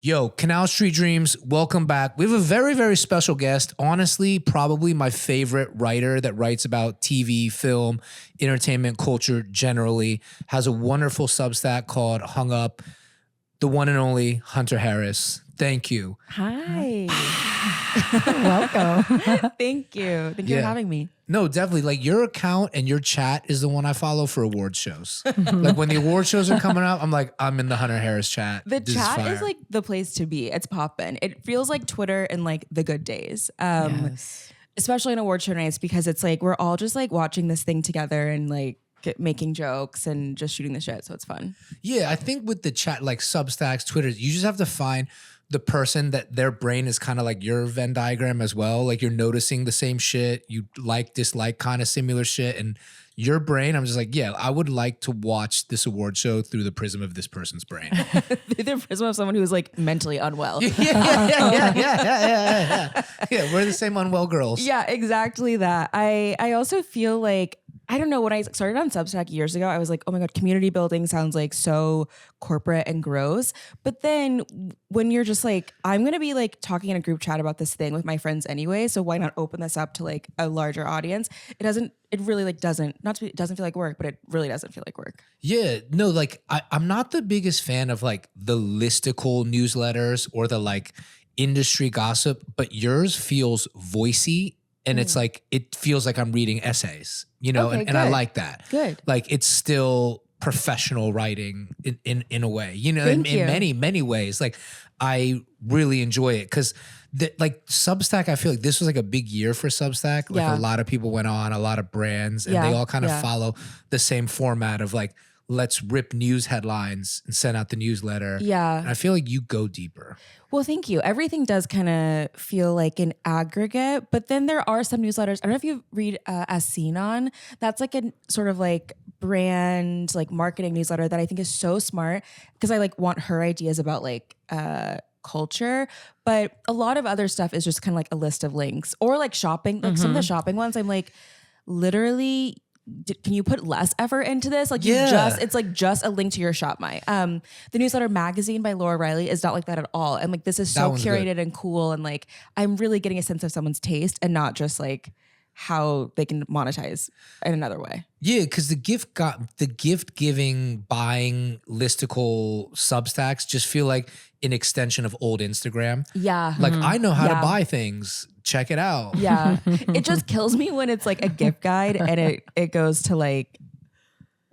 Yo, Canal Street Dreams, welcome back. We have a very, very special guest. Honestly, probably my favorite writer that writes about TV, film, entertainment, culture generally. Has a wonderful Substack called Hung Up. The one and only Hunter Harris. Thank you. Hi. Welcome. Thank you. Thank you for having me. No, definitely. Like your account and your chat is the one I follow for award shows. Like when the award shows are coming up, I'm like, I'm in the Hunter Harris chat. The chat is like the place to be. It's poppin'. It feels like Twitter in like the good days. Yes. Especially in award show nights because it's like we're all just like watching this thing together and like making jokes and just shooting the shit. So it's fun. Yeah, I think with the chat, like Substacks, Twitters, you just have to find the person that their brain is kind of like your Venn diagram as well. Like you're noticing the same shit, you like, dislike kind of similar shit. And your brain, I'm just like, yeah, I would like to watch this award show through the prism of this person's brain. The prism of someone who's like mentally unwell. Yeah, we're the same unwell girls. Yeah, exactly that. I also feel like, I don't know, when I started on Substack years ago, I was like, oh my God, community building sounds like so corporate and gross. But then when you're just like, I'm going to be like talking in a group chat about this thing with my friends anyway, so why not open this up to like a larger audience? It really doesn't feel like work, but it really doesn't feel like work. Yeah, no, like I'm not the biggest fan of like the listicle newsletters or the like industry gossip, but yours feels voicey. And it's like, it feels like I'm reading essays, you know, Okay, and I like that. Good. Like it's still professional writing in a way, you know, in many, many ways. Like I really enjoy it because like Substack, I feel like this was like a big year for Substack. Like a lot of people went on, a lot of brands, and they all kind of follow the same format of like, let's rip news headlines and send out the newsletter. Yeah. And I feel like you go deeper. Well, thank you. Everything does kind of feel like an aggregate, but then there are some newsletters. I don't know if you read As Seen On. That's like a sort of like brand, like marketing newsletter that I think is so smart because I like want her ideas about like culture. But a lot of other stuff is just kind of like a list of links or like shopping. Like some of the shopping ones, I'm like, literally, can you put less effort into this? Like it's like just a link to your shop. The newsletter Magazine by Laura Riley is not like that at all. And like, this is so curated and cool. And like, I'm really getting a sense of someone's taste and not just like how they can monetize in another way. Yeah, because the gift giving, buying listicle Substacks just feel like an extension of old Instagram. Yeah. Like I know how to buy things. Check it out. Yeah. It just kills me when it's like a gift guide and it goes to like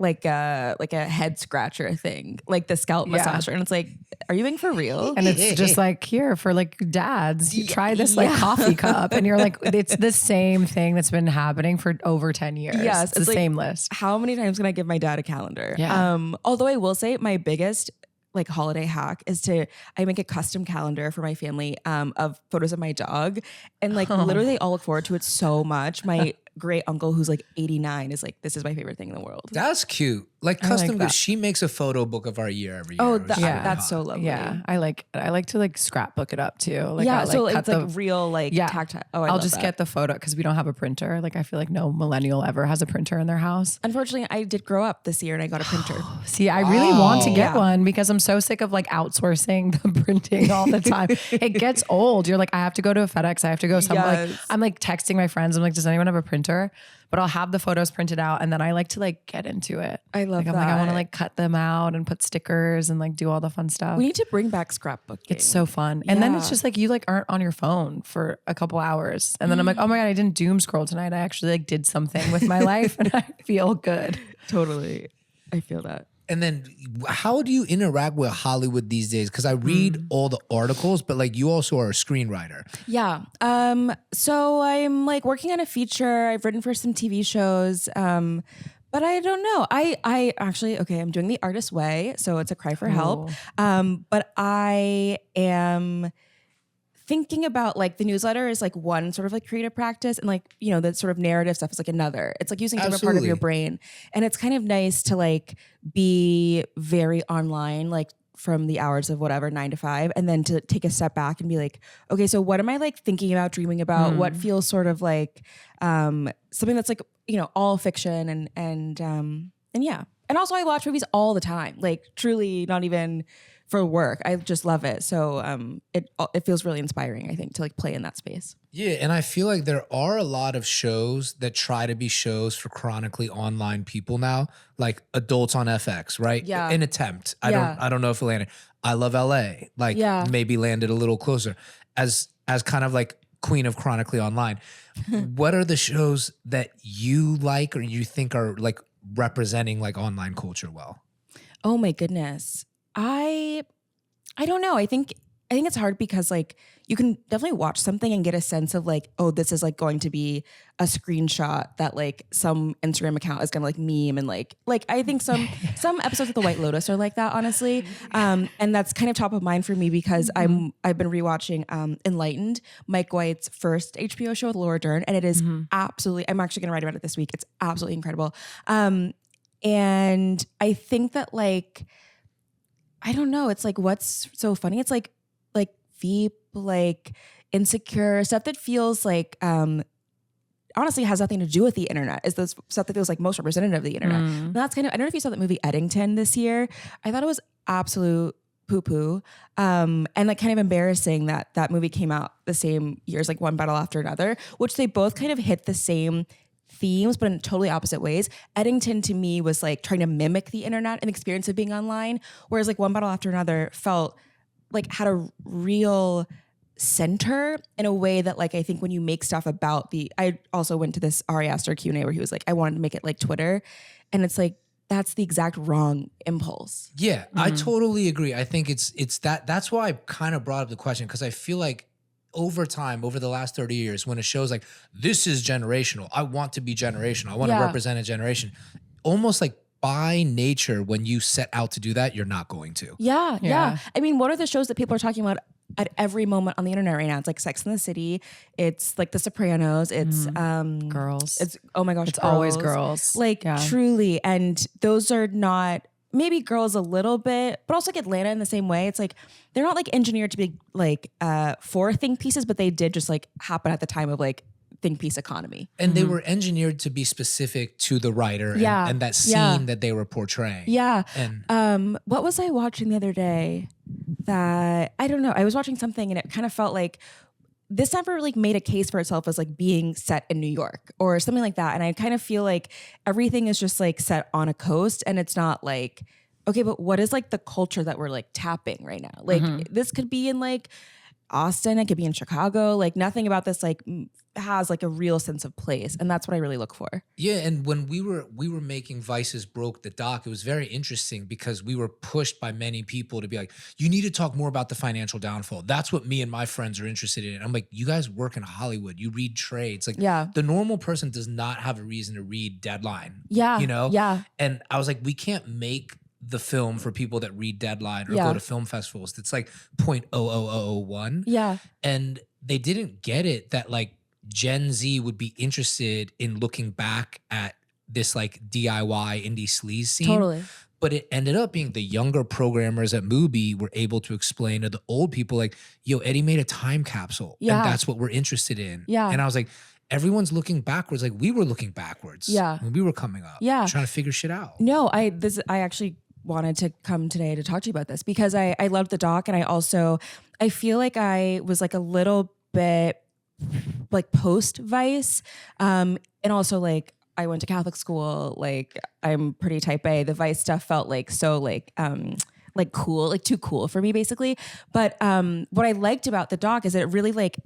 a head scratcher thing, like the scalp massager. And it's like, are you being for real? And it's just like, here for like dads, you try this like coffee cup and you're like, it's the same thing that's been happening for over 10 years. Yes. It's the like, same list. How many times can I give my dad a calendar? Yeah. Although I will say my biggest like holiday hack is I make a custom calendar for my family of photos of my dog. And like literally they all look forward to it so much. My great uncle who's like 89 is like, this is my favorite thing in the world. That's cute. Like custom good. She makes a photo book of our year every year. Oh, that's so lovely. Yeah, I like to like scrapbook it up too. Like, yeah, I, like, so cut it's like real like tactile. Oh, I'll just get the photo because we don't have a printer. Like I feel like no millennial ever has a printer in their house. Unfortunately, I did grow up this year and I got a printer. See, I really want to get one because I'm so sick of like outsourcing the printing all the time. It gets old. You're like, I have to go to a FedEx. I have to go somewhere. Like, I'm like texting my friends. I'm like, does anyone have a printer? But I'll have the photos printed out and then I like to like get into it. I love that. I'm like, I want to like cut them out and put stickers and like do all the fun stuff. We need to bring back scrapbooking. It's so fun. And then it's just like you like aren't on your phone for a couple hours. And then I'm like, oh my God, I didn't doom scroll tonight. I actually like did something with my life and I feel good. Totally. I feel that. And then how do you interact with Hollywood these days? Because I read all the articles, but like you also are a screenwriter. Yeah. So I'm like working on a feature. I've written for some TV shows. But I don't know. I actually, okay, I'm doing The Artist's Way. So it's a cry for help. But I am thinking about like the newsletter is like one sort of like creative practice and like, you know, the sort of narrative stuff is like another. It's like using a different part of your brain. And it's kind of nice to like be very online, like from the hours of whatever, 9 to 5, and then to take a step back and be like, okay, so what am I like thinking about, dreaming about? What feels sort of like something that's like, you know, all fiction and yeah. And also I watch movies all the time, like truly not even for work. I just love it. So it feels really inspiring, I think, to like play in that space. Yeah, and I feel like there are a lot of shows that try to be shows for chronically online people now, like Adults on FX, right? Yeah. An attempt. I don't know if it landed. I Love LA, like maybe landed a little closer as kind of like queen of chronically online. What are the shows that you like or you think are like representing like online culture well? Oh my goodness. I don't know. I think it's hard because like you can definitely watch something and get a sense of like, oh, this is like going to be a screenshot that like some Instagram account is gonna like meme and like I think some episodes of The White Lotus are like that, honestly. And that's kind of top of mind for me because I've been rewatching Enlightened, Mike White's first HBO show with Laura Dern, and it is absolutely, I'm actually gonna write about it this week. It's absolutely incredible. And I think that like, I don't know, it's like what's so funny. It's like Veep, like Insecure, stuff that feels like honestly has nothing to do with the internet. Is the stuff that feels like most representative of the internet. And that's kind of, I don't know if you saw that movie Eddington this year. I thought it was absolute poo-poo. And like kind of embarrassing that that movie came out the same year as like One Battle After Another, which they both kind of hit the same themes, but in totally opposite ways. Eddington to me was like trying to mimic the internet and experience of being online, whereas like One Battle After Another felt like had a real center in a way that like I think when you make stuff about I also went to this Ari Aster Q&A where he was like, I wanted to make it like Twitter, and it's like that's the exact wrong impulse. Yeah, I totally agree. I think it's that's why I kind of brought up the question, because I feel like over time, over the last 30 years, when a show's like, this is generational, I want to be generational, I want to represent a generation, almost like by nature, when you set out to do that, you're not going to. Yeah. I mean, what are the shows that people are talking about at every moment on the internet right now? It's like Sex and the City. It's like The Sopranos. It's Girls. It's, oh my gosh, it's always Girls. Like truly. And those are not, maybe Girls a little bit, but also like Atlanta in the same way. It's like, they're not like engineered to be like for think pieces, but they did just like happen at the time of like think piece economy. And they were engineered to be specific to the writer and that scene that they were portraying. Yeah. And what was I watching the other day that, I don't know, I was watching something and it kind of felt like this never like made a case for itself as like being set in New York or something like that. And I kind of feel like everything is just like set on a coast, and it's not like, okay, but what is like the culture that we're like tapping right now? Like this could be in like Austin, it could be in Chicago, like nothing about this like has like a real sense of place, and that's what I really look for. Yeah, and when we were making Vices Broke the Doc, it was very interesting because we were pushed by many people to be like, you need to talk more about the financial downfall. That's what me and my friends are interested in. I'm like, you guys work in Hollywood, you read trades. Like the normal person does not have a reason to read Deadline. Yeah. You know? Yeah. And I was like, we can't make the film for people that read Deadline or go to film festivals. It's like 0.00001. Yeah. And they didn't get it that like Gen Z would be interested in looking back at this like DIY indie sleaze scene. Totally. But it ended up being the younger programmers at Mubi were able to explain to the old people like, yo, Eddie made a time capsule. And that's what we're interested in. Yeah. And I was like, everyone's looking backwards. Like we were looking backwards when we were coming up. Yeah. Trying to figure shit out. No, I actually wanted to come today to talk to you about this because I loved the doc, and I feel like I was like a little bit like post Vice, and also like I went to Catholic school, like I'm pretty type A. The Vice stuff felt like so like cool, like too cool for me basically. But what I liked about the doc is that it really like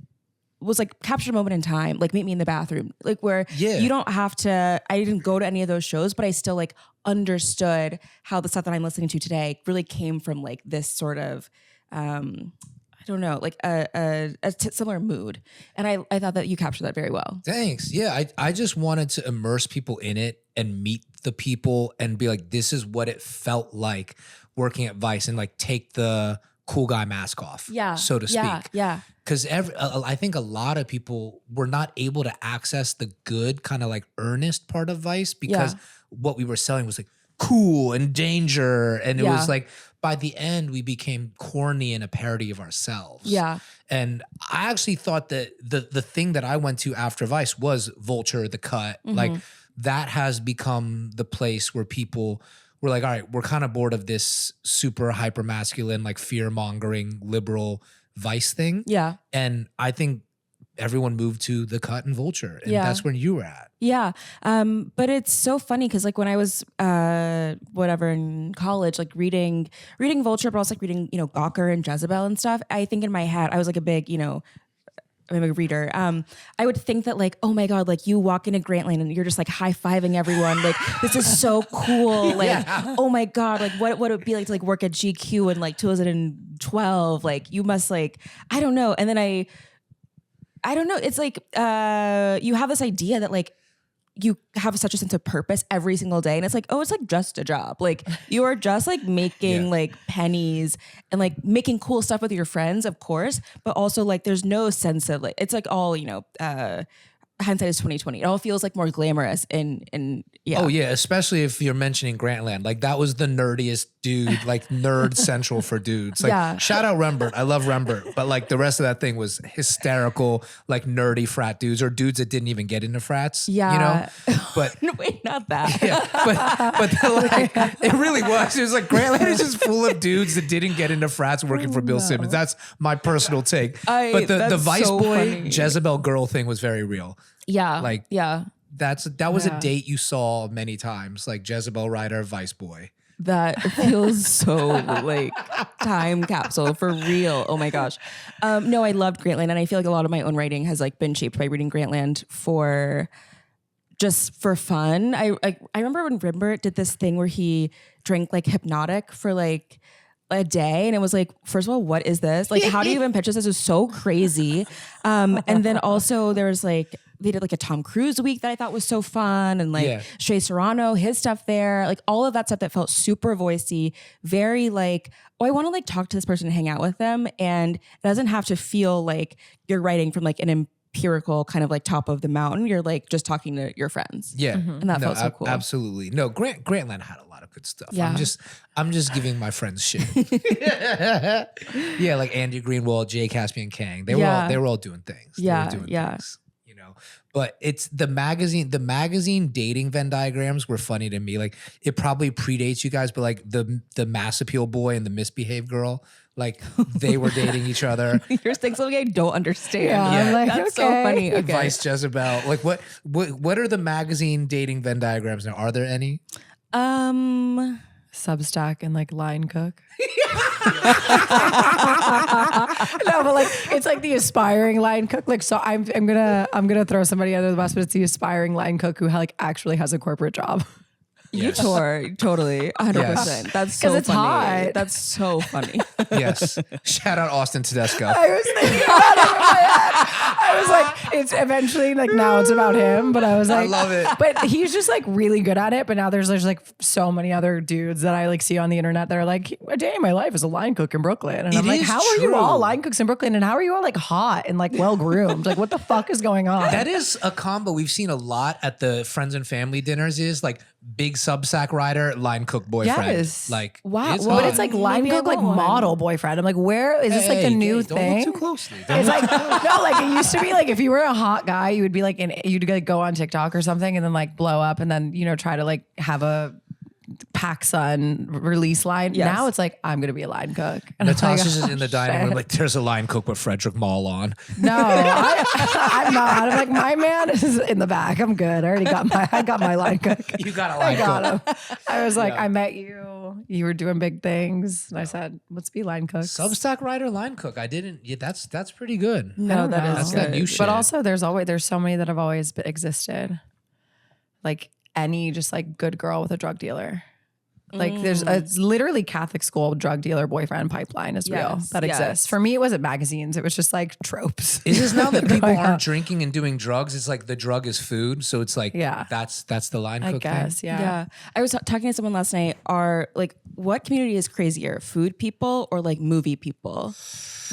was like captured a moment in time, like Meet Me in the Bathroom, like where you don't have to, I didn't go to any of those shows, but I still like understood how the stuff that I'm listening to today really came from like this sort of, I don't know, like a similar mood. And I thought that you captured that very well. Thanks. Yeah, I just wanted to immerse people in it and meet the people and be like, this is what it felt like working at Vice, and like take the cool guy mask off, so to speak. Yeah. Because I think a lot of people were not able to access the good kind of like earnest part of Vice because what we were selling was like cool and danger. And it was like, by the end, we became corny and a parody of ourselves. Yeah. And I actually thought that the thing that I went to after Vice was Vulture, The Cut. Like that has become the place where people we're like, all right, we're kind of bored of this super hyper masculine, like fear mongering liberal Vice thing. Yeah. And I think everyone moved to The Cut and Vulture, and that's when you were at. Yeah. But it's so funny because like when I was in college, like reading Vulture, but also like reading, Gawker and Jezebel and stuff, I think in my head, I was like a big, I'm a reader. I would think that like, oh my God, like you walk into Grantland and you're just like high-fiving everyone. Like, this is so cool. Like, oh my God, like what would it be like to like work at GQ in like 2012? Like you must like, I don't know. And then I don't know. It's like, you have this idea that like, you have such a sense of purpose every single day. And it's like, oh, it's like just a job. Like you are just like making like pennies and like making cool stuff with your friends, of course. But also like, there's no sense of like, it's like all, hindsight is 2020. It all feels like more glamorous and Oh yeah, especially if you're mentioning Grantland. Like that was the nerdiest dude, like nerd central for dudes. Like shout out Rembert. I love Rembert. But like the rest of that thing was hysterical, like nerdy frat dudes or dudes that didn't even get into frats. Yeah. But no, wait, not that. Yeah, but like it really was. It was like Grantland is just full of dudes that didn't get into frats working for Bill Simmons. That's my personal take. But the Vice so boy funny. Jezebel girl thing was very real. Yeah. Like that was a date you saw many times, like Jezebel writer, Vice boy. That feels so like time capsule for real. Oh my gosh. No, I loved Grantland, and I feel like a lot of my own writing has like been shaped by reading Grantland for fun. I remember when Rembert did this thing where he drank like Hypnotic for like a day, and it was like, first of all, what is this? Like, how do you even pitch this? This is so crazy. And then also there was like, they did like a Tom Cruise week that I thought was so fun, and like Shea Serrano, his stuff there, like all of that stuff that felt super voicey, very like, oh, I want to like talk to this person and hang out with them, and it doesn't have to feel like you're writing from like an empirical kind of like top of the mountain. You're like just talking to your friends. Yeah, and that felt so cool. Absolutely. No, Grantland had a lot of good stuff. Yeah. I'm just giving my friends shit. Yeah, like Andy Greenwald, Jay Caspian Kang. They were all doing things. They were doing things. But it's the magazine dating Venn diagrams were funny to me. Like it probably predates you guys, but like the mass appeal boy and the misbehaved girl, like they were dating each other. You're saying something I don't understand. Yeah. Like, that's so funny. Okay. Vice Jezebel. Like what are the magazine dating Venn diagrams now? Are there any? Substack and like Line Cook. No, but like it's like the aspiring line cook. Like, so I'm gonna throw somebody under the bus, but it's the aspiring line cook who like actually has a corporate job. Yes. Totally, 100%. Yes. That's so it's funny. hot. That's so funny. Yes. Shout out Austin Tedesco. I was thinking about it in my head. I was like, it's eventually like now it's about him, but I was like, I love it. But he's just like really good at it. But now there's like so many other dudes that I like see on the internet that are like, a day in my life as a line cook in Brooklyn, and I'm like, how are you all line cooks in Brooklyn, and how are you all like hot and like well groomed? Like, what the fuck is going on? That is a combo we've seen a lot at the friends and family dinners. Is like big Substack writer, line cook boyfriend. Yes. Like wow. It's But it's like line cook, like model boyfriend. I'm like, where is this like a new don't thing? Look too closely. It's like no, like it used to be like if you were a hot guy, you would be like you'd like go on TikTok or something and then like blow up and then try to like have a PacSun release line. Yes. Now it's like I'm gonna be a line cook. And Natasha's I'm like, in the dining room like there's a line cook with Frederick Maul on. No, I'm not. I'm like my man is in the back. I'm good. I got my line cook. You got a line cook. I got him. I was like, I met you. You were doing big things, and I said, let's be line cooks. Substack writer, line cook. I didn't. Yeah, that's pretty good. No, That's that new shit. But also, there's so many that have always existed. Like any just like good girl with a drug dealer. Like it's literally Catholic school drug dealer boyfriend pipeline is real that exists. For me, it wasn't magazines. It was just like tropes. Is this now that people aren't drinking and doing drugs? It's like the drug is food. So it's like, that's the line cook I guess, thing. Yeah. I was talking to someone last night. What community is crazier, food people or like movie people?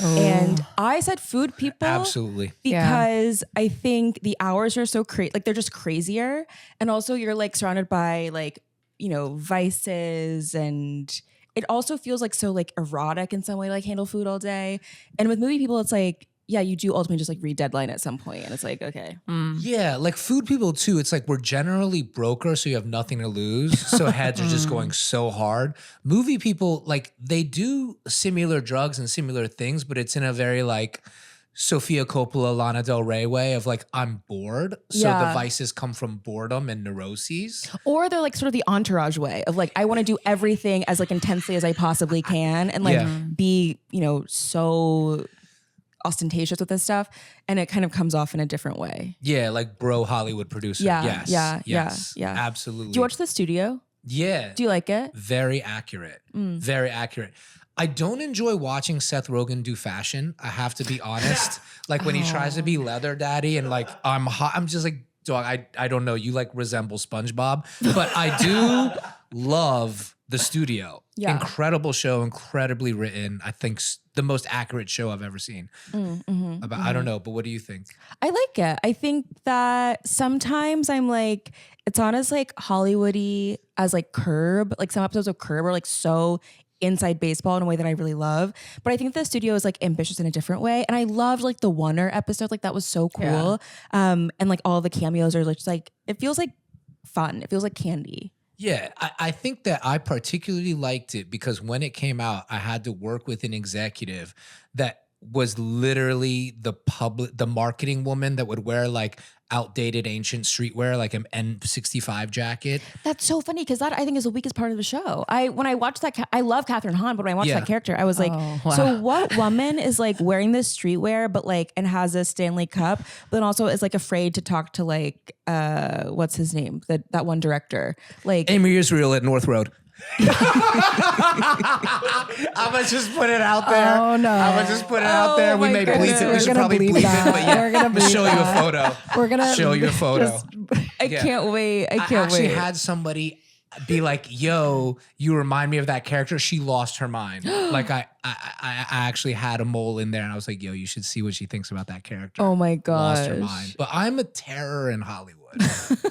And I said food people. Absolutely. Because I think the hours are so crazy. Like they're just crazier. And also you're like surrounded by like, vices, and it also feels like so like erotic in some way, like handle food all day. And with movie people, it's like you do ultimately just like read deadline at some point, and it's like, okay. Yeah, like food people too. It's like we're generally broker, so you have nothing to lose. So heads are just going so hard. Movie people, like they do similar drugs and similar things, but it's in a very like Sofia Coppola, Lana Del Rey way of like, I'm bored. So the vices come from boredom and neuroses. Or they're like sort of the Entourage way of like, I want to do everything as like intensely as I possibly can and like be, you know, so ostentatious with this stuff. And it kind of comes off in a different way. Yeah, like bro Hollywood producer. Yeah, yes, yeah. Absolutely. Do you watch The Studio? Yeah. Do you like it? Very accurate. Very accurate. I don't enjoy watching Seth Rogen do fashion. I have to be honest. Like when he tries to be leather daddy and like I'm hot, I'm just like, dog, I don't know. You like resemble SpongeBob, but I do love The Studio. Yeah. Incredible show, incredibly written. I think the most accurate show I've ever seen. I don't know, but what do you think? I like it. I think that sometimes I'm like, it's not as like Hollywoody as like Curb. Like some episodes of Curb are like so inside baseball in a way that I really love. But I think The Studio is like ambitious in a different way. And I loved like the Wonder episode. Like that was so cool. Yeah. And like all the cameos are just like, it feels like fun. It feels like candy. Yeah, I think that I particularly liked it because when it came out, I had to work with an executive that was literally the marketing woman that would wear like outdated ancient streetwear, like an N65 jacket. That's so funny because that I think is the weakest part of the show. When I watched that, I love Catherine Hahn, but when I watched that character, I was like, so what woman is like wearing this streetwear, but like, and has a Stanley Cup, but then also is like afraid to talk to like, what's his name? That one director, like Amy Israel at North Road. I'm gonna just put it out there. Oh no! I'm gonna just put it out there. We may bleep it. We should probably bleep it, but yeah, we're gonna show you a photo. We're gonna show you a photo. I can't wait. I actually had somebody be like, "Yo, you remind me of that character." She lost her mind. Like I actually had a mole in there, and I was like, "Yo, you should see what she thinks about that character." Oh my god, lost her mind. But I'm a terror in Hollywood.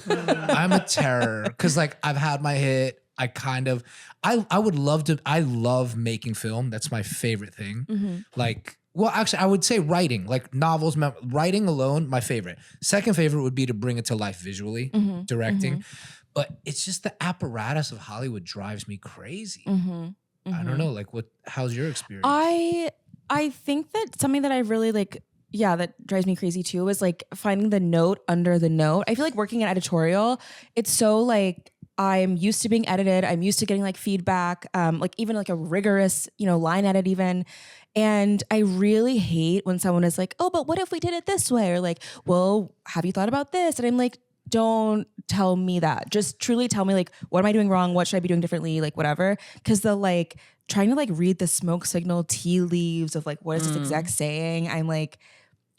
I'm a terror because like I've had my hit. I would love to, I love making film. That's my favorite thing. Like, well, actually, I would say writing, like novels, writing alone, my favorite. Second favorite would be to bring it to life visually, directing. But it's just the apparatus of Hollywood drives me crazy. I don't know, like how's your experience? I think that something that I really like, that drives me crazy too is like finding the note under the note. I feel like working in editorial, it's so like, I'm used to being edited. I'm used to getting like feedback, like even like a rigorous, line edit even. And I really hate when someone is like, oh, but what if we did it this way? Or like, well, have you thought about this? And I'm like, don't tell me that. Just truly tell me like, what am I doing wrong? What should I be doing differently? Like whatever. Cause the like trying to like read the smoke signal tea leaves of like, what is this exec saying? I'm like,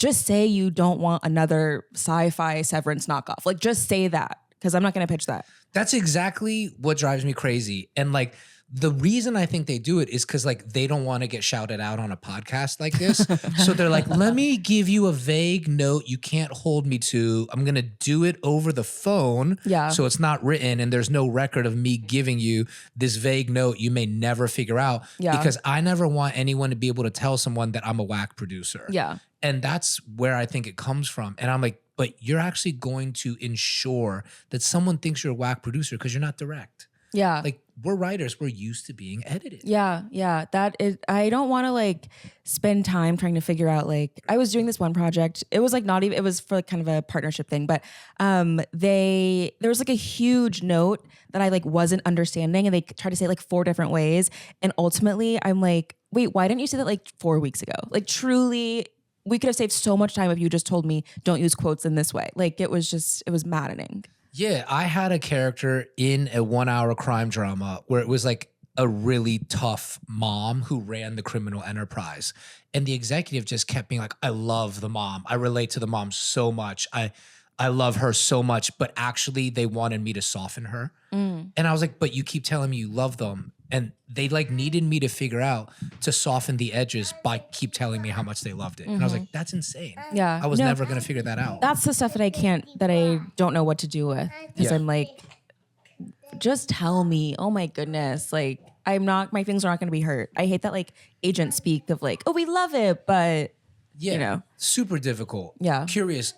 just say you don't want another sci-fi Severance knockoff. Like just say that. Cause I'm not going to pitch that. That's exactly what drives me crazy. And like the reason I think they do it is because like they don't want to get shouted out on a podcast like this. So they're like, let me give you a vague note you can't hold me to. I'm going to do it over the phone. Yeah. So it's not written and there's no record of me giving you this vague note you may never figure out. Yeah. Because I never want anyone to be able to tell someone that I'm a whack producer. Yeah. And that's where I think it comes from. And I'm like, but you're actually going to ensure that someone thinks you're a whack producer because you're not direct. Yeah. Like we're writers, we're used to being edited. Yeah. Yeah. That is, I don't want to like spend time trying to figure out like, I was doing this one project. It was like not even, it was for like kind of a partnership thing, but there was like a huge note that I like wasn't understanding and they tried to say it like 4 different ways. And ultimately I'm like, wait, why didn't you say that like 4 weeks ago? Like truly, we could have saved so much time if you just told me don't use quotes in this way. Like it was maddening. Yeah, I had a character in a 1-hour crime drama where it was like a really tough mom who ran the criminal enterprise. And the executive just kept being like, I love the mom. I relate to the mom so much. I love her so much. But actually they wanted me to soften her. And I was like, but you keep telling me you love them. And they like needed me to figure out to soften the edges by keep telling me how much they loved it. And I was like, that's insane. Yeah. I was never going to figure that out. That's the stuff that I don't know what to do with. Because I'm like, just tell me. Oh my goodness. Like my feelings are not going to be hurt. I hate that like agents speak of like, oh, we love it. But Yeah. You know? Super difficult. Yeah. Curious.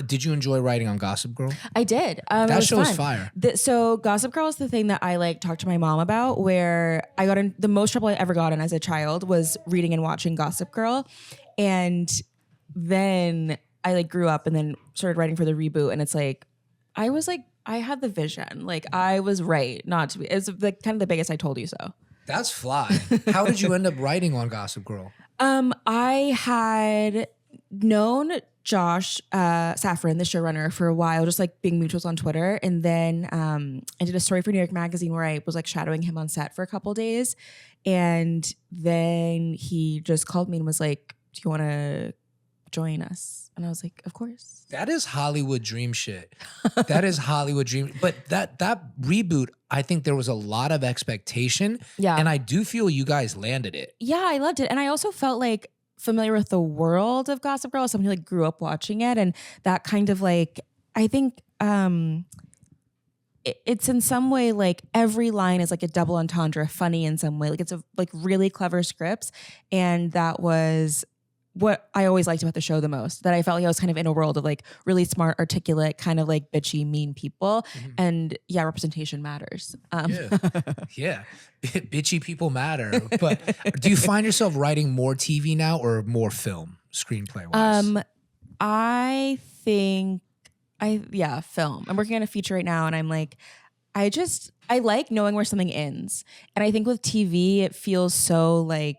Did you enjoy writing on Gossip Girl? I did. That show was was fire. So Gossip Girl is the thing that I like talked to my mom about, where I got in the most trouble I ever got in as a child was reading and watching Gossip Girl. And then I like grew up and then started writing for the reboot. And it's like, I was like, I had the vision. Like I was right not to be. It's like kind of the biggest I told you so. That's fly. How did you end up writing on Gossip Girl? I had known Josh Safran, the showrunner, for a while, just like being mutuals on Twitter. And then I did a story for New York Magazine where I was like shadowing him on set for a couple days. And then he just called me and was like, do you want to join us? And I was like, of course. That is Hollywood dream shit. That is Hollywood dream. But that reboot, I think there was a lot of expectation. Yeah. And I do feel you guys landed it. Yeah, I loved it. And I also felt like familiar with the world of Gossip Girl as someone who like grew up watching it. And that kind of like, I think it's in some way like every line is like a double entendre, funny in some way. Like it's a like really clever scripts. And that was what I always liked about the show the most, that I felt like I was kind of in a world of like really smart, articulate, kind of like bitchy, mean people. And yeah, representation matters. Yeah. Bitchy people matter. But do you find yourself writing more TV now or more film, screenplay wise? I think film. I'm working on a feature right now and I'm like, I like knowing where something ends. And I think with TV, it feels so like,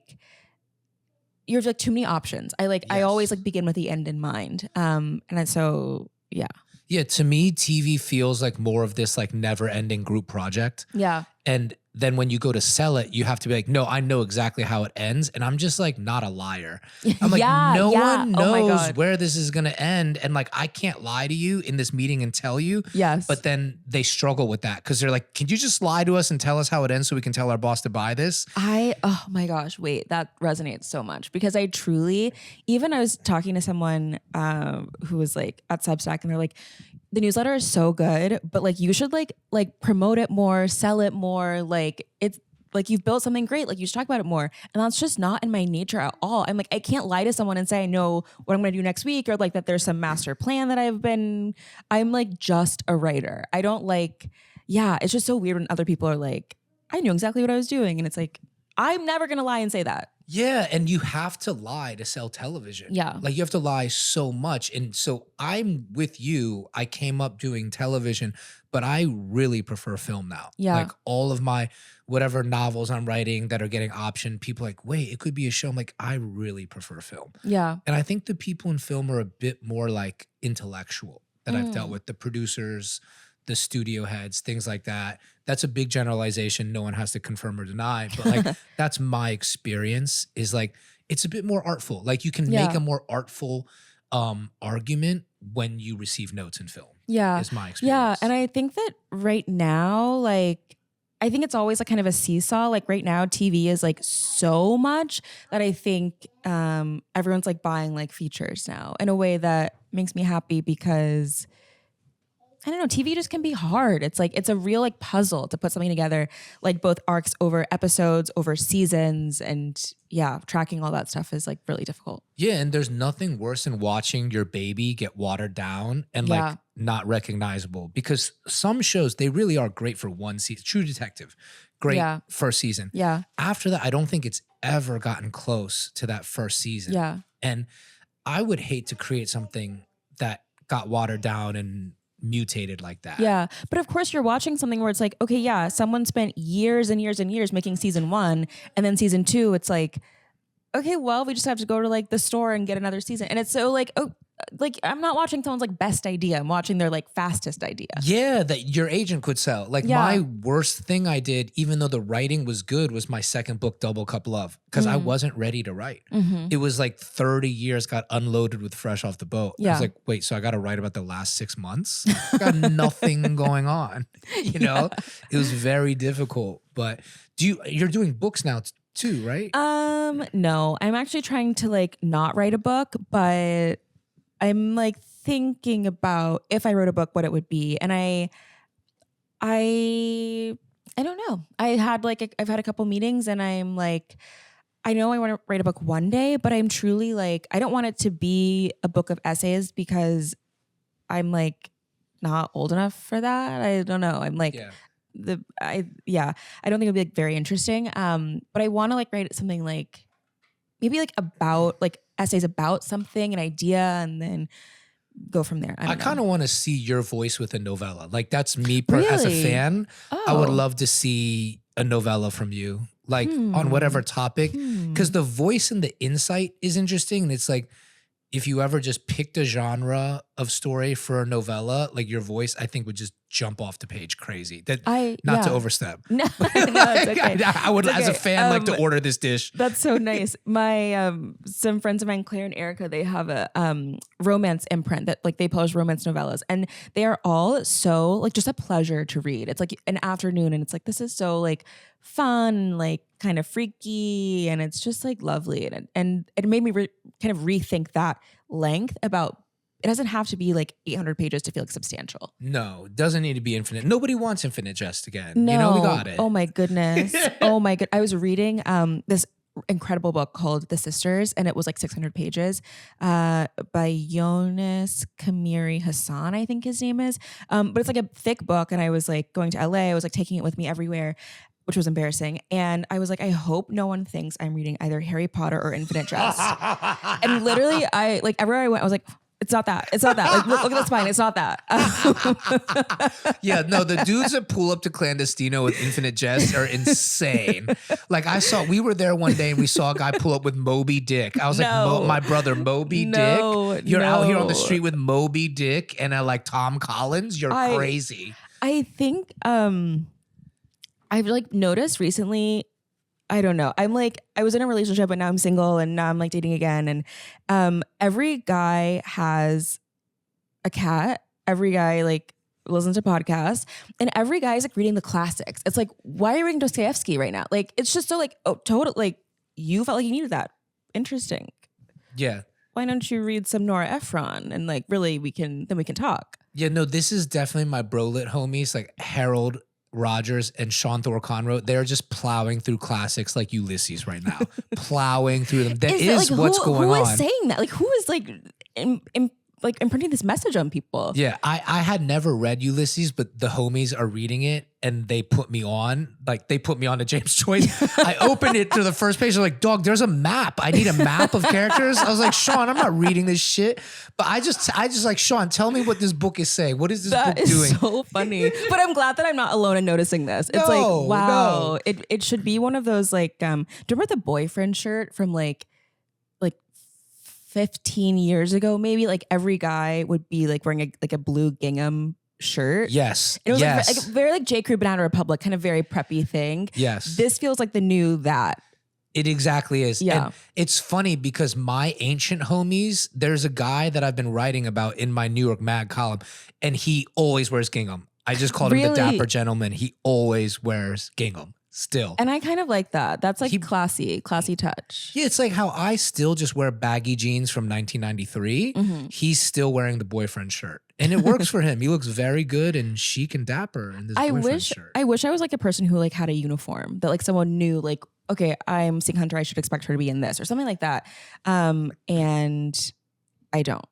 you have like too many options. I always like begin with the end in mind. Yeah, to me, TV feels like more of this like never ending group project. Yeah. And then when you go to sell it, you have to be like, no, I know exactly how it ends. And I'm just like not a liar. I'm like, no one knows where this is going to end. And like, I can't lie to you in this meeting and tell you. Yes. But then they struggle with that because they're like, can you just lie to us and tell us how it ends so we can tell our boss to buy this? Oh my gosh, wait, that resonates so much because I truly, even I was talking to someone who was like at Substack and they're like, the newsletter is so good, but like you should like promote it more, sell it more. Like it's like you've built something great. Like you should talk about it more. And that's just not in my nature at all. I'm like, I can't lie to someone and say I know what I'm going to do next week or like that there's some master plan that I'm like just a writer. I don't like, it's just so weird when other people are like, I knew exactly what I was doing. And it's like, I'm never going to lie and say that. Yeah, and you have to lie to sell television. Yeah. Like you have to lie so much. And so I'm with you. I came up doing television, but I really prefer film now. Yeah. Like all of my whatever novels I'm writing that are getting optioned, people are like, wait, it could be a show. I'm like, I really prefer film. Yeah. And I think the people in film are a bit more like intellectual that I've dealt with, the producers, the studio heads, things like that. That's a big generalization. No one has to confirm or deny, but like that's my experience is like, it's a bit more artful. Like you can make a more artful argument when you receive notes in film. Yeah. Is my experience. Yeah. And I think that right now, like, I think it's always like kind of a seesaw. Like right now, TV is like so much that I think everyone's like buying like features now in a way that makes me happy because I don't know, TV just can be hard. It's like, it's a real like puzzle to put something together, like both arcs over episodes, over seasons. And yeah, tracking all that stuff is like really difficult. Yeah. And there's nothing worse than watching your baby get watered down and like not recognizable because some shows, they really are great for one season. True Detective, great first season. Yeah. After that, I don't think it's ever gotten close to that first season. Yeah. And I would hate to create something that got watered down and mutated like that. Yeah. But of course you're watching something where it's like, okay, yeah, someone spent years and years and years making season 1 and then season 2, it's like, okay, well, we just have to go to like the store and get another season. And it's so like, oh, like I'm not watching someone's like best idea. I'm watching their like fastest idea. Yeah, that your agent could sell. Like my worst thing I did, even though the writing was good, was my second book, Double Cup Love, because I wasn't ready to write. It was like 30 years got unloaded with fresh off the boat. I was like, wait, so I got to write about the last 6 months? I got nothing going on. You know, it was very difficult. But you're doing books now too, right? No, I'm actually trying to like not write a book, but I'm like thinking about if I wrote a book, what it would be. And I don't know. I've had a couple meetings and I'm like, I know I want to write a book one day, but I'm truly like, I don't want it to be a book of essays because I'm like not old enough for that. I don't know. I'm like I don't think it'd be like very interesting. But I want to like write something like maybe like about like essays about something, an idea, and then go from there. I kind of want to see your voice with a novella. Like that's me as a fan. I would love to see a novella from you, like on whatever topic, because the voice and the insight is interesting. And it's like, if you ever just picked a genre of story for a novella, like your voice, I think would just jump off the page crazy. Not to overstep. No, it's okay. I would, as a fan, like to order this dish. That's so nice. My some friends of mine, Claire and Erica, they have a romance imprint that like they publish romance novellas, and they are all so like just a pleasure to read. It's like an afternoon, and it's like this is so like fun, like kind of freaky, and it's just like lovely, and it made me kind of rethink that length about. It doesn't have to be like 800 pages to feel like substantial. No, it doesn't need to be infinite. Nobody wants infinite jest again. No. You know, we got it. Oh my goodness. Oh my god. I was reading this incredible book called The Sisters, and it was like 600 pages by Yonis Kamiri Hassan, I think his name is. But it's like a thick book, and I was like going to LA. I was like taking it with me everywhere, which was embarrassing. And I was like, I hope no one thinks I'm reading either Harry Potter or Infinite Jest. And literally, I like everywhere I went, I was like, it's not that. It's not that. Like, look at the spine. It's not that. Yeah, no, the dudes that pull up to Clandestino with Infinite Jest are insane. Like we were there one day and we saw a guy pull up with Moby Dick. I was like, my brother, Moby Dick? You're out here on the street with Moby Dick and like Tom Collins? You're crazy. I think I've like noticed recently, I don't know. I'm like, I was in a relationship, but now I'm single, and now I'm like dating again. And every guy has a cat. Every guy like listens to podcasts, and every guy is like reading the classics. It's like, why are you reading Dostoevsky right now? Like, it's just so like, oh, total. Like, you felt like you needed that. Interesting. Yeah. Why don't you read some Nora Ephron and like really we can talk. Yeah, no, this is definitely my brolit homies, like Harold Rogers and Sean Thor Conroe. They're just plowing through classics like Ulysses right now. Plowing through them. That is like, what's going on. Who is saying that? Like, who is like imprinting this message on people? Yeah, I had never read Ulysses, but the homies are reading it and they put me on. Like, they put me on to James Joyce. I opened it to the first page. They're like, dog, there's a map. I need a map of characters. I was like, Sean, I'm not reading this shit. But I just like, Sean, tell me what this book is saying. What is this book doing? That is so funny. But I'm glad that I'm not alone in noticing this. It's like, wow. No. It should be one of those like, do you remember the boyfriend shirt from like 15 years ago, maybe? Like every guy would be like wearing a blue gingham shirt. Yes. And it was like very like J. Crew Banana Republic, kind of very preppy thing. Yes. This feels like the new that. It exactly is. Yeah. And it's funny because my ancient homies, there's a guy that I've been writing about in my New York Mag column, and he always wears gingham. I just called him the dapper gentleman. He always wears gingham. Still. And I kind of like that. That's like classy touch. Yeah, it's like how I still just wear baggy jeans from 1993. Mm-hmm. He's still wearing the boyfriend shirt. And it works for him. He looks very good and chic and dapper in this boyfriend shirt. I wish I was like a person who like had a uniform that like someone knew like, okay, I'm seeing Hunter, I should expect her to be in this or something like that. And I don't.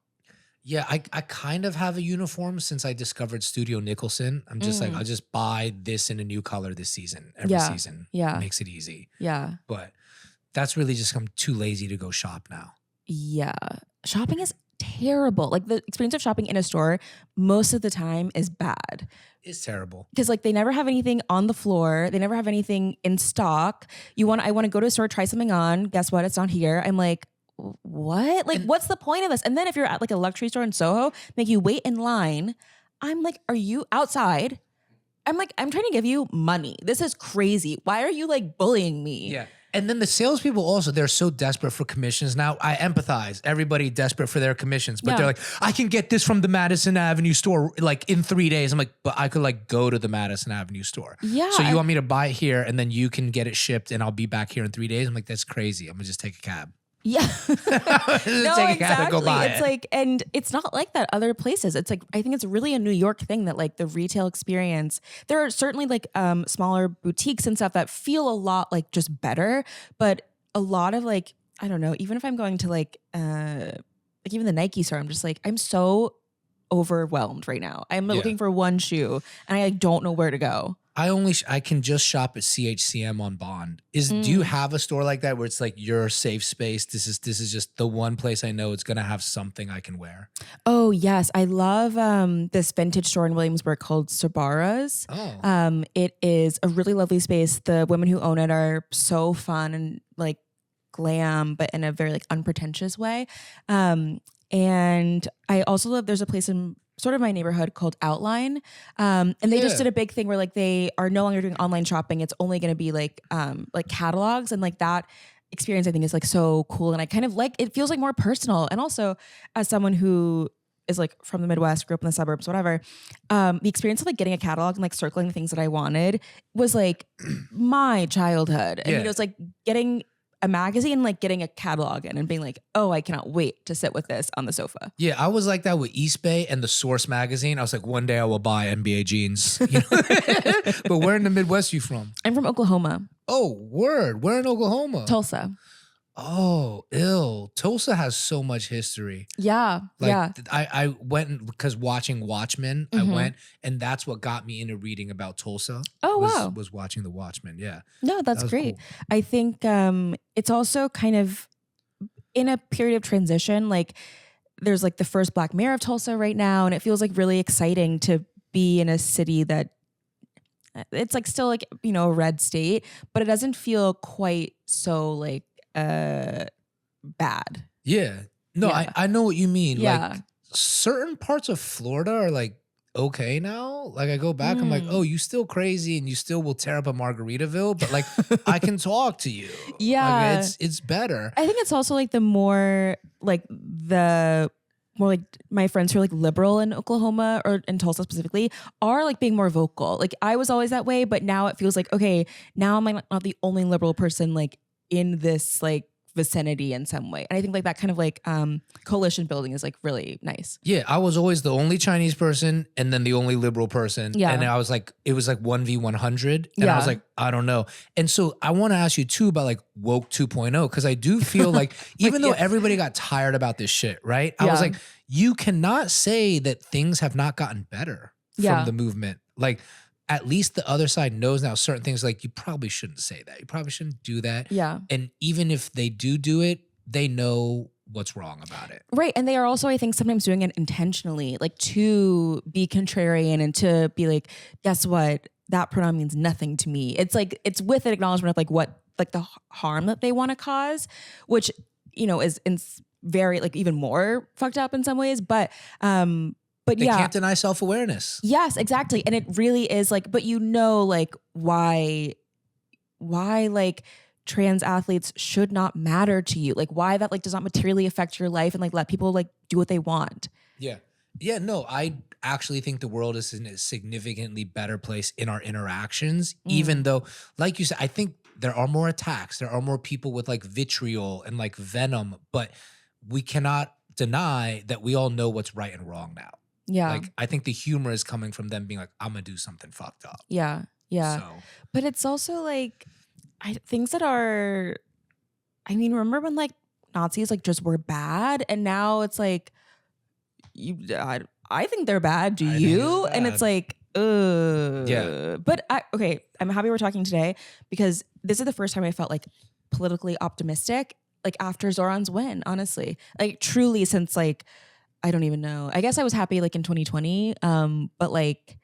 Yeah, I kind of have a uniform since I discovered Studio Nicholson. I'm just like, I'll just buy this in a new color this season, every season. Yeah. It makes it easy. Yeah. But that's really just, I'm too lazy to go shop now. Yeah. Shopping is terrible. Like the experience of shopping in a store most of the time is bad. It's terrible. Because like they never have anything on the floor. They never have anything in stock. I want to go to a store, try something on. Guess what? It's not here. I'm like, what? Like, what's the point of this? And then if you're at like a luxury store in Soho, make you wait in line. I'm like, are you outside? I'm like, I'm trying to give you money. This is crazy. Why are you like bullying me? Yeah. And then the salespeople also, they're so desperate for commissions. Now, I empathize. Everybody desperate for their commissions. But they're like, I can get this from the Madison Avenue store like in 3 days. I'm like, but I could like go to the Madison Avenue store. Yeah. So you want me to buy it here and then you can get it shipped and I'll be back here in 3 days? I'm like, that's crazy. I'm going to just take a cab. Yeah. No, take a cab and go buy it's like, and it's not like that other places. It's like, I think it's really a New York thing that like the retail experience, there are certainly like smaller boutiques and stuff that feel a lot like just better, but a lot of like, I don't know, even if I'm going to like even the Nike store, I'm just like, I'm so overwhelmed right now. I'm looking for one shoe and I like, don't know where to go. I can just shop at CHCM on Bond. Do you have a store like that where it's like your safe space? This is just the one place I know it's gonna have something I can wear. Oh yes, I love this vintage store in Williamsburg called Sabara's. Oh, it is a really lovely space. The women who own it are so fun and like glam, but in a very like unpretentious way. And I also love. There's a place in sort of my neighborhood called Outline. And they just did a big thing where like they are no longer doing online shopping. It's only going to be like catalogs, and like that experience I think is like so cool. And I kind of like, it feels like more personal. And also as someone who is like from the Midwest, grew up in the suburbs, whatever, the experience of like getting a catalog and like circling the things that I wanted was like my childhood. And it was like getting a magazine, like getting a catalog in and being like, oh, I cannot wait to sit with this on the sofa. Yeah, I was like that with East Bay and the Source magazine. I was like, one day I will buy NBA jeans. You know? But where in the Midwest are you from? I'm from Oklahoma. Oh, word. Where in Oklahoma? Tulsa. Oh, ill. Tulsa has so much history. Yeah. Like I went because watching Watchmen, I went, and that's what got me into reading about Tulsa. Oh, wow. Was watching the Watchmen. Yeah. No, that's great. Cool. I think it's also kind of in a period of transition. Like there's like the first Black mayor of Tulsa right now, and it feels like really exciting to be in a city that it's like still like, you know, a red state, but it doesn't feel quite so like bad. Yeah. No, Yeah. I know what you mean. Yeah. Like certain parts of Florida are like okay now. Like I go back, I'm like, oh, you still crazy and you still will tear up a Margaritaville, but like I can talk to you. Yeah. Like, it's better. I think it's also like the more like my friends who are like liberal in Oklahoma or in Tulsa specifically are like being more vocal. Like I was always that way, but now it feels like, okay, now I'm like not the only liberal person like in this like vicinity in some way. And I think like that kind of like coalition building is like really nice. Yeah, I was always the only Chinese person and then the only liberal person. Yeah. And I was like, it was like 1v100. And I was like, I don't know. And so I want to ask you too about like woke 2.0, because I do feel like even though everybody got tired about this shit, right? I was like, you cannot say that things have not gotten better from the movement. Like at least the other side knows now certain things, like you probably shouldn't say that. You probably shouldn't do that. Yeah. And even if they do it, they know what's wrong about it. Right. And they are also, I think, sometimes doing it intentionally, like to be contrarian and to be like, guess what? That pronoun means nothing to me. It's like, it's with an acknowledgement of like what, like the harm that they want to cause, which, you know, is very like even more fucked up in some ways. But they can't deny self-awareness. Yes, exactly. And it really is like, but you know, like why like trans athletes should not matter to you. Like why that like does not materially affect your life and like let people like do what they want. Yeah. Yeah, no, I actually think the world is in a significantly better place in our interactions, even though, like you said, I think there are more attacks. There are more people with like vitriol and like venom, but we cannot deny that we all know what's right and wrong now. Yeah. Like, I think the humor is coming from them being like, I'm going to do something fucked up. Yeah. Yeah. So. But it's also like, things that are, I mean, remember when like Nazis like just were bad, and now it's like, I think they're bad. Do you? And it's like, yeah. But I'm happy we're talking today because this is the first time I felt like politically optimistic, like after Zohran's win, honestly, like truly since like, I don't even know. I guess I was happy like in 2020, but like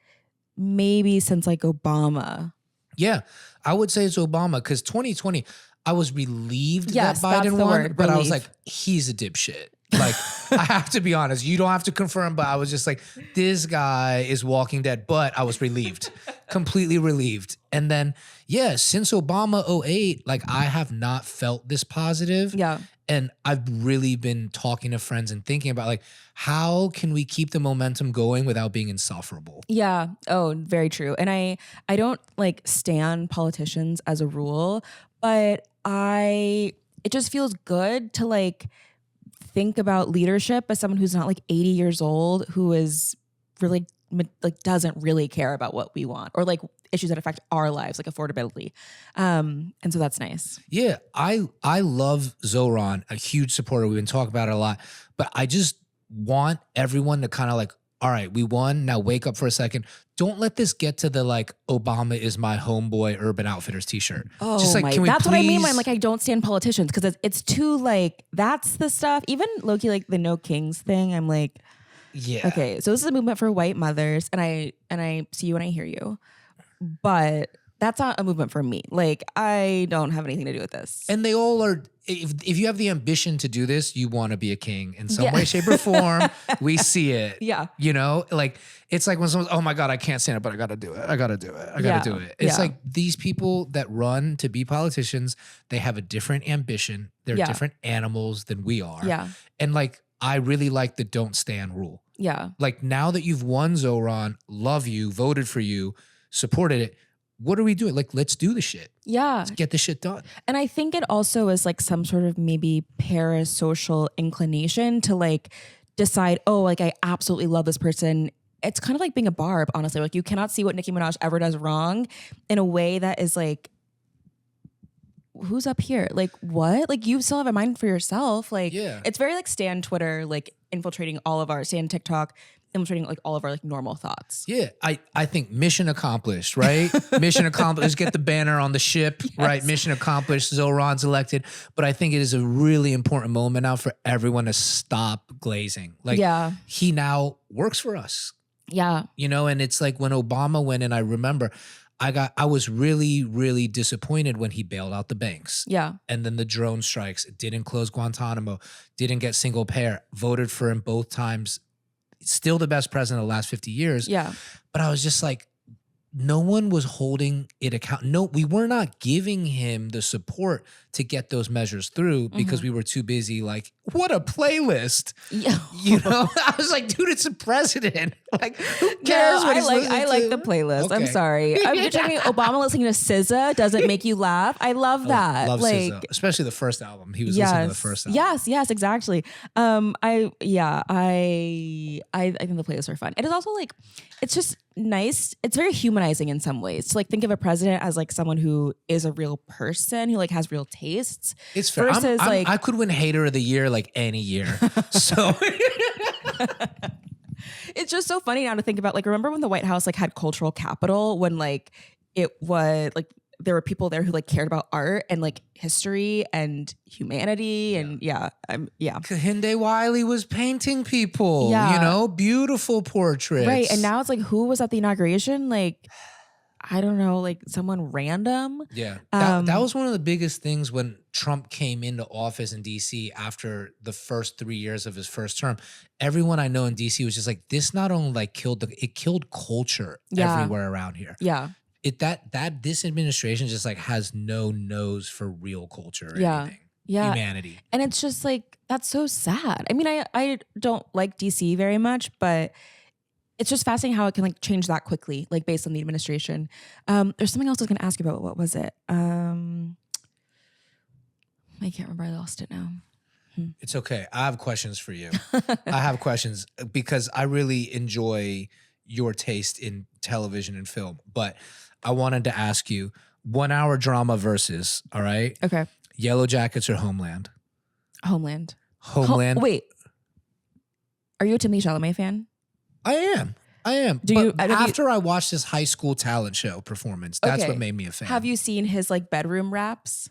maybe since like Obama. Yeah, I would say it's Obama because 2020, I was relieved that Biden that's the won, word, but I relief. was like, he's a dipshit. Like, I have to be honest. You don't have to confirm, but I was just like, this guy is Walking Dead. But I was relieved, completely relieved. And then, yeah, since Obama 2008, like I have not felt this positive. Yeah. And I've really been talking to friends and thinking about like, how can we keep the momentum going without being insufferable? Yeah. Oh, very true. And I don't like stan politicians as a rule, but it just feels good to like think about leadership as someone who's not like 80 years old, who is really like doesn't really care about what we want or like issues that affect our lives, like affordability. And so that's nice. Yeah, I love Zohran, a huge supporter. We've been talking about it a lot, but I just want everyone to kind of like, all right, we won. Now wake up for a second. Don't let this get to the like Obama is my homeboy Urban Outfitters t-shirt. Oh, just like, can we that's please? what I mean. I'm like, I don't stand politicians because it's too like, that's the stuff. Even low-key like the No Kings thing. I'm like, yeah. Okay, so this is a movement for white mothers, and I see you and I hear you, but that's not a movement for me. Like, I don't have anything to do with this. And they all are. If you have the ambition to do this, you want to be a king in some way, shape, or form. We see it. Yeah. You know, like it's like when someone's, oh my God, I can't stand it, but I got to do it. I got to do it. I got to do it. It's like these people that run to be politicians, they have a different ambition. They're different animals than we are. Yeah. And like, I really like the don't stand rule. Yeah. Like now that you've won, Zohran, love you, voted for you, supported it. What are we doing? Like, let's do the shit. Yeah. Let's get this shit done. And I think it also is like some sort of maybe parasocial inclination to like decide, oh, like I absolutely love this person. It's kind of like being a barb, honestly. Like you cannot see what Nicki Minaj ever does wrong in a way that is like, who's up here? Like what? Like you still have a mind for yourself. Like it's very like Stan Twitter, like infiltrating all of our Stan TikTok, infiltrating like all of our like normal thoughts. Yeah, I think mission accomplished, right? Mission accomplished. Let's get the banner on the ship, right? Mission accomplished. Zohran's elected. But I think it is a really important moment now for everyone to stop glazing. Like he now works for us. Yeah. You know, and it's like when Obama went in, I remember I was really, really disappointed when he bailed out the banks. Yeah. And then the drone strikes, didn't close Guantanamo, didn't get single payer, voted for him both times. Still the best president of the last 50 years. Yeah. But I was just like, no one was holding it account. No, we were not giving him the support to get those measures through because we were too busy. Like, what a playlist. Yeah. You know, I was like, dude, it's a president. Like, who cares? No, I like the playlist. Okay. I'm sorry. You're telling me Obama listening to SZA doesn't make you laugh? I love that. Love like, SZA, especially the first album. He was listening to the first album. Yes, exactly. I think the playlists are fun. It is also like, it's just nice. It's very humanizing in some ways to like think of a president as like someone who is a real person who like has real tastes. It's fair. Versus like I could win Hater of the Year like any year. So it's just so funny now to think about. Like, remember when the White House like had cultural capital when like it was like there were people there who like cared about art and like history and humanity and Kehinde Wiley was painting people. Yeah. You know, beautiful portraits. Right. And now it's like, who was at the inauguration? Like, I don't know, like someone random. Yeah. That was one of the biggest things when Trump came into office in DC after the first 3 years of his first term. Everyone I know in DC was just like, this not only like it killed culture everywhere around here. Yeah. This administration just like has no nose for real culture or anything. Yeah. Humanity. And it's just like, that's so sad. I mean, I don't like DC very much, but it's just fascinating how it can like change that quickly, like based on the administration. There's something else I was gonna ask you about. What was it? I can't remember. I lost it now. It's okay. I have questions for you. I have questions because I really enjoy your taste in television and film. But I wanted to ask you 1 hour drama versus, all right? Okay. Yellow Jackets or Homeland? Homeland. Wait. Are you a Timothée Chalamet fan? I am. After I watched his high school talent show performance, that's what made me a fan. Have you seen his like bedroom raps?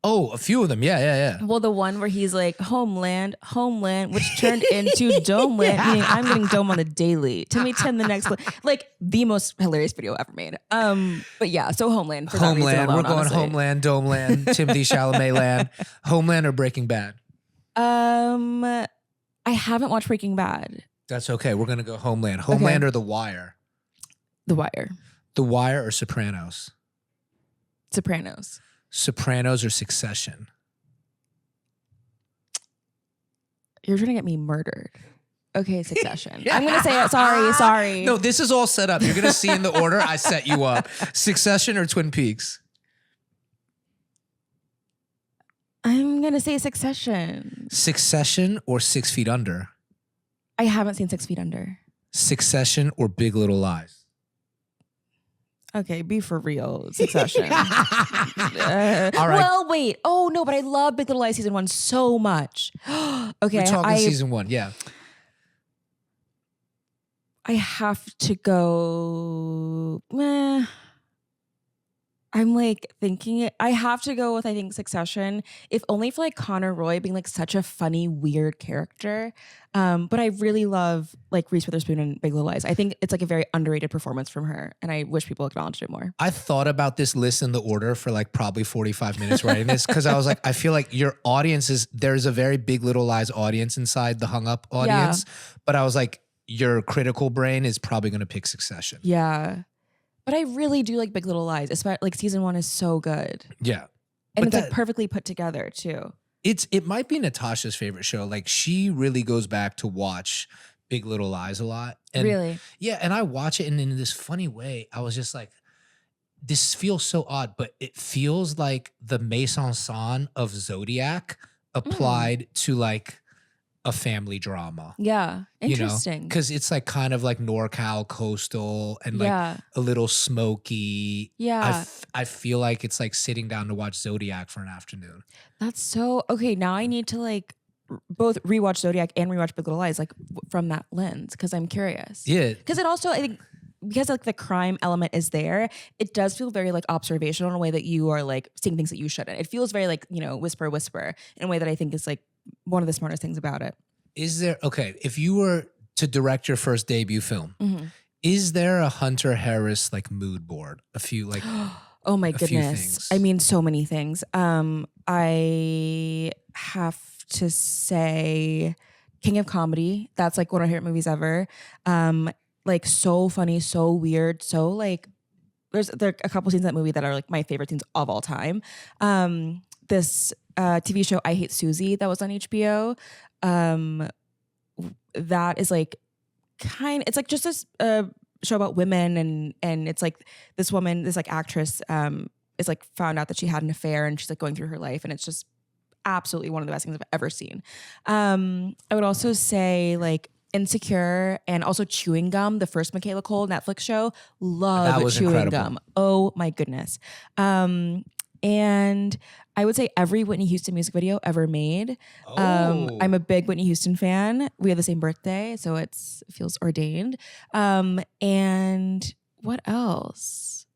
Oh, a few of them. Yeah. Well, the one where he's like, Homeland, which turned into Domeland, meaning I'm getting dome on the daily. Timmy 10, the next one. Like the most hilarious video ever made. But yeah, so Homeland. For that reason alone, we're going honestly. Homeland, Domeland, Timothée Chalamet land. Homeland or Breaking Bad? I haven't watched Breaking Bad. That's okay. We're going to go Homeland. Homeland or The Wire? The Wire. The Wire or Sopranos? Sopranos. Sopranos or Succession? You're trying to get me murdered. Okay, Succession. I'm going to say it. Sorry. No, this is all set up. You're going to see in the order I set you up. Succession or Twin Peaks? I'm going to say Succession. Succession or 6 Feet Under? I haven't seen 6 Feet Under. Succession or Big Little Lies? Okay, be for real. Succession. All right. Well, wait. Oh no, but I love Big Little Lies season 1 so much. Okay, We're talking season 1, yeah. I have to go. I'm like thinking it. I have to go with, I think, Succession, if only for like Connor Roy being like such a funny, weird character. But I really love like Reese Witherspoon in Big Little Lies. I think it's like a very underrated performance from her, and I wish people acknowledged it more. I thought about this list in the order for like probably 45 minutes writing this, because I was like, I feel like your audience there's a very Big Little Lies audience inside the Hung Up audience, but I was like, your critical brain is probably going to pick Succession. Yeah. But I really do like Big Little Lies. Especially like season 1 is so good. Yeah. And it's like perfectly put together too. It might be Natasha's favorite show. Like she really goes back to watch Big Little Lies a lot. And really? Yeah. And I watch it, and in this funny way, I was just like, this feels so odd, but it feels like the mise en scène of Zodiac applied to like a family drama. Yeah. Interesting. Because it's like kind of like NorCal coastal and like a little smoky. Yeah. I feel like it's like sitting down to watch Zodiac for an afternoon. That's so okay. Now I need to like both rewatch Zodiac and rewatch Big Little Lies, like from that lens, because I'm curious. Yeah. Because it also, I think, because like the crime element is there, it does feel very like observational in a way that you are like seeing things that you shouldn't. It feels very like, whisper in a way that I think is like one of the smartest things about it. Is there, okay, if you were to direct your first debut film, is there a Hunter Harris like mood board? A few like oh my goodness. I mean, so many things. I have to say King of Comedy. That's like one of my favorite movies ever. Like so funny, so weird, so like there are a couple scenes in that movie that are like my favorite scenes of all time. This TV show I Hate Susie that was on HBO. That is like it's like just this show about women, and it's like this woman, this like actress is like found out that she had an affair, and she's like going through her life, and it's just absolutely one of the best things I've ever seen. I would also say like Insecure and also Chewing Gum, the first Michaela Cole Netflix show. Love Chewing incredible. Gum. Oh my goodness. And I would say every Whitney Houston music video ever made. I'm a big Whitney Houston fan. We have the same birthday, so it feels ordained. And what else?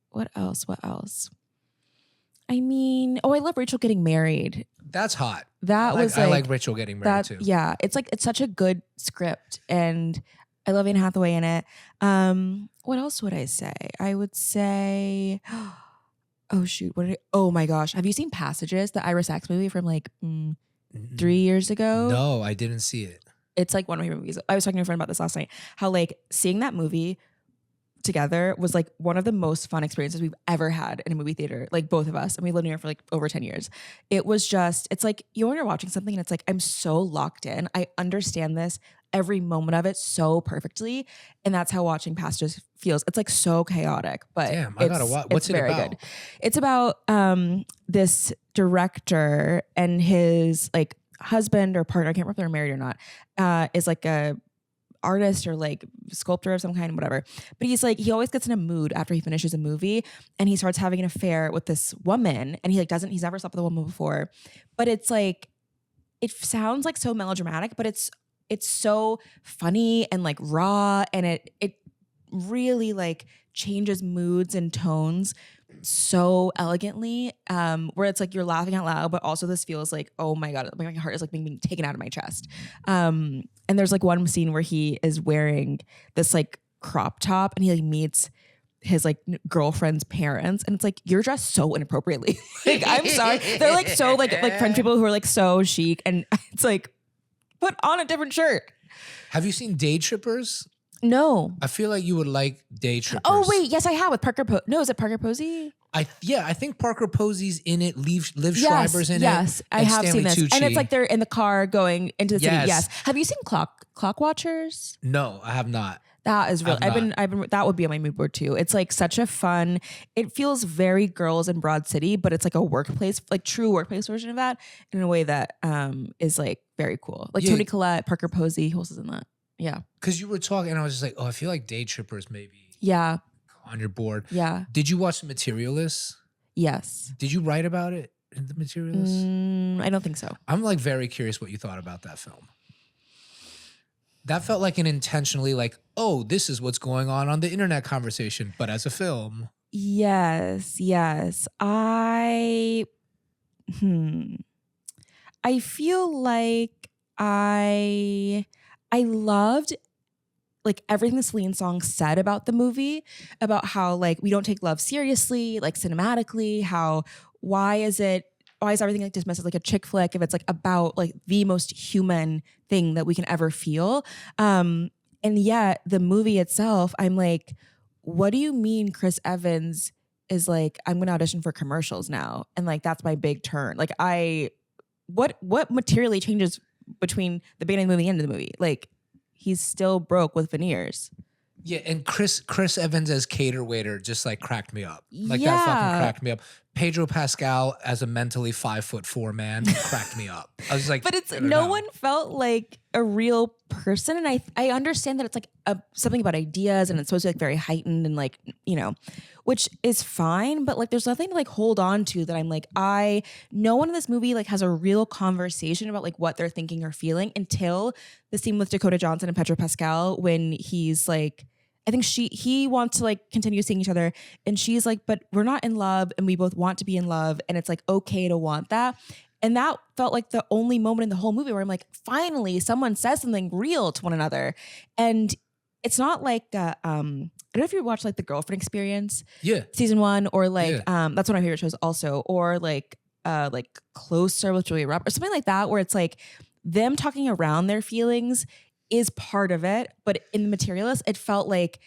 I mean, I love Rachel Getting Married. That's hot. I like Rachel Getting Married too. Yeah, it's such a good script, and I love Anne Hathaway in it. What else would I say? I would say, oh shoot, oh my gosh, have you seen Passages, the Ira Sachs movie from like 3 years ago? No, I didn't see it. It's like one of my favorite movies. I was talking to a friend about this last night. How like seeing that movie together was like one of the most fun experiences we've ever had in a movie theater, like both of us, and we lived in New York for like over 10 years. It was just, it's like when you're watching something and it's like, I'm so locked in, I understand this every moment of it so perfectly, and that's how watching Passages feels. It's like so chaotic, but damn, I gotta watch. What's it very about? Good. It's about this director and his like husband or partner, I can't remember if they're married or not, is like a artist or like sculptor of some kind, whatever. But he's like, he always gets in a mood after he finishes a movie, and he starts having an affair with this woman, and he's never slept with a woman before. But it's like, it sounds like so melodramatic, but it's so funny and like raw, and it really like changes moods and tones so elegantly, where it's like you're laughing out loud, but also this feels like, oh my God, my heart is like being taken out of my chest. And there's like one scene where he is wearing this like crop top, and he like meets his like girlfriend's parents, and it's like, you're dressed so inappropriately. Like, I'm sorry, they're like so like French people who are like so chic, and it's like, put on a different shirt. Have you seen Day Trippers? No. I feel like you would like Day Trippers. Oh wait, yes I have, with Parker No, is it Parker Posey? I think Parker Posey's in it. Liv Schreiber's in it. Yes, I have Stanley seen this. Tucci. And it's like they're in the car going into the city. Yes. Have you seen Clock Watchers? No, I have not. That is real. I've been that would be on my mood board too. It's like such a fun, it feels very Girls in Broad City, but it's like a workplace, like true workplace version of that in a way that is like very cool. Like Toni Collette, Parker Posey, who else is in that? Yeah. Because you were talking, and I was just like, oh, I feel like Day Trippers maybe on your board. Yeah. Did you watch The Materialists? Yes. Did you write about it in The Materialists? I don't think so. I'm like very curious what you thought about that film. That felt like an intentionally like, oh, this is what's going on the internet conversation, but as a film. Yes. I feel like I loved like everything the Celine song said about the movie, about how like we don't take love seriously, like cinematically, how why is everything like dismissed as like a chick flick if it's like about like the most human thing that we can ever feel? And yet the movie itself, I'm like, what do you mean Chris Evans is like, I'm gonna audition for commercials now, and like that's my big turn. Like what materially changes between the beginning of the movie and the end of the movie? Like he's still broke with veneers. Yeah, and Chris Evans as cater waiter just like cracked me up. Like that fucking cracked me up. Pedro Pascal as a mentally 5'4" man cracked me up. I was like, but it's no one felt like a real person, and I understand that it's like something about ideas, and it's supposed to be like very heightened and like, you know, which is fine, but like there's nothing to like hold on to that I'm like, no one in this movie like has a real conversation about like what they're thinking or feeling until the scene with Dakota Johnson and Pedro Pascal when he's like, I think he wants to like continue seeing each other, and she's like, but we're not in love and we both want to be in love, and it's like okay to want that. And that felt like the only moment in the whole movie where I'm like, finally someone says something real to one another. And it's not like I don't know if you watched like The Girlfriend Experience, season 1, or like that's one of my favorite shows also, or like Closer with Julia Roberts or something like that, where it's like them talking around their feelings is part of it, but in The Materialist, it felt like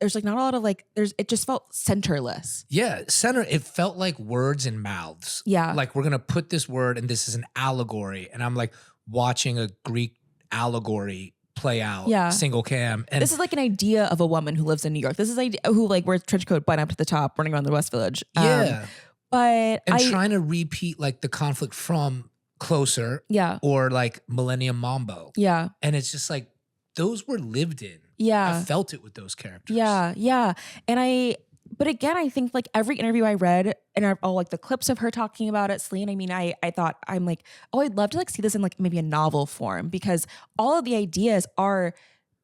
there's like not a lot of like it just felt centerless. Yeah, it felt like words and mouths. Yeah. Like we're gonna put this word and this is an allegory. And I'm like watching a Greek allegory play out single cam. And this is like an idea of a woman who lives in New York. This is who like wears trench coat, button up to the top, running around the West Village. But trying to repeat like the conflict from Closer, or like Millennium Mambo, and it's just like those were lived in. I felt it with those characters. And but again, I think like every interview I read and all like the clips of her talking about it, Celine, I mean, I thought, I'm like, oh, I'd love to like see this in like maybe a novel form, because all of the ideas are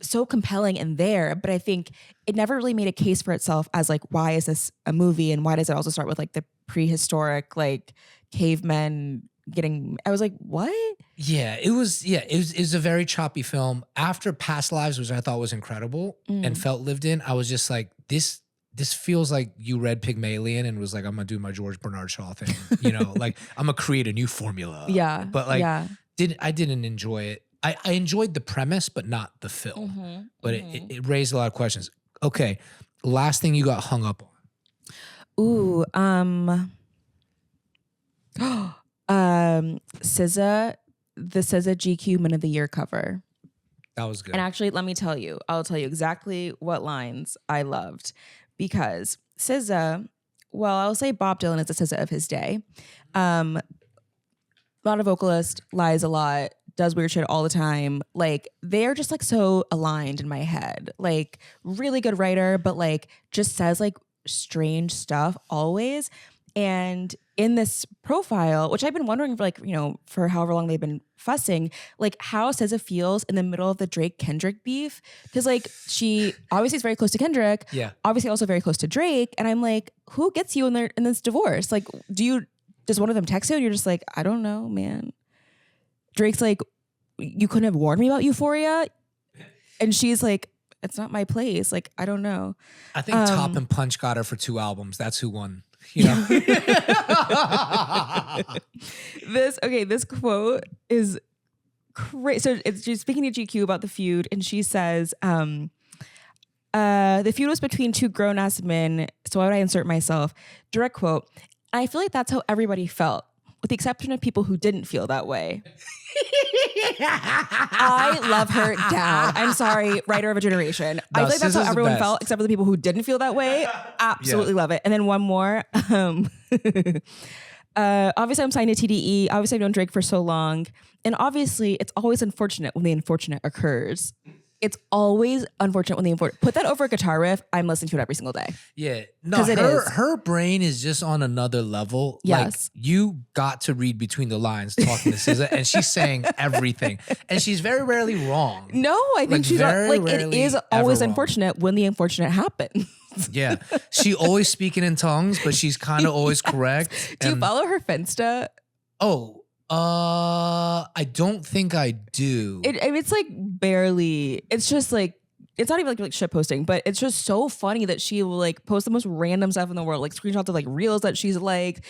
so compelling in there, but I think it never really made a case for itself as like, why is this a movie, and why does it also start with like the prehistoric like cavemen I was like, what? It was a very choppy film. After Past Lives, which I thought was incredible and felt lived in, I was just like, this feels like you read Pygmalion and was like, I'm gonna do my George Bernard Shaw thing, you know, like I'm gonna create a new formula. But like I didn't enjoy it. I enjoyed the premise, but not the film. But it raised a lot of questions. Okay, last thing you got hung up on. SZA, the SZA GQ Man of the Year cover. That was good. And actually, let me tell you, I'll tell you exactly what lines I loved, because SZA, well, I'll say Bob Dylan is the SZA of his day. Not a vocalist, lies a lot, does weird shit all the time. Like, they're just like so aligned in my head. Like, really good writer, but like just says like strange stuff always. And in this profile, which I've been wondering for like, you know, for however long they've been fussing, like how SZA feels in the middle of the Drake-Kendrick beef. Because like she obviously is very close to Kendrick. Yeah. Obviously also very close to Drake. And I'm like, who gets you in this divorce? Like, does one of them text you and you're just like, I don't know, man. Drake's like, you couldn't have warned me about Euphoria? And she's like, it's not my place. Like, I don't know. I think Top and Punch got her for 2 albums. That's who won. You know? This quote is crazy. So she's speaking to GQ about the feud, and she says, the feud was between 2 grown-ass men, so why would I insert myself? Direct quote. I feel like that's how everybody felt, with the exception of people who didn't feel that way. I love her down. I'm sorry, writer of a generation. I feel like that's how everyone felt, except for the people who didn't feel that way. Absolutely love it. And then one more. Obviously, I'm signed to TDE. Obviously, I've known Drake for so long. And obviously, it's always unfortunate when the unfortunate occurs. it's always unfortunate when they put that over a guitar riff. I'm listening to it every single day. Yeah. No, her brain is just on another level. Yes. Like, you got to read between the lines talking to SZA, and she's saying everything. And she's very rarely wrong. No, I think she's like, it is always wrong. Unfortunate when the unfortunate happens. Yeah. She always speaking in tongues, but she's kind of always correct. Do you follow her Finsta? Oh, I don't think I do. It's like barely. It's just like, it's not even like shit posting, but it's just so funny that she will like post the most random stuff in the world, like screenshots of like reels that she's like,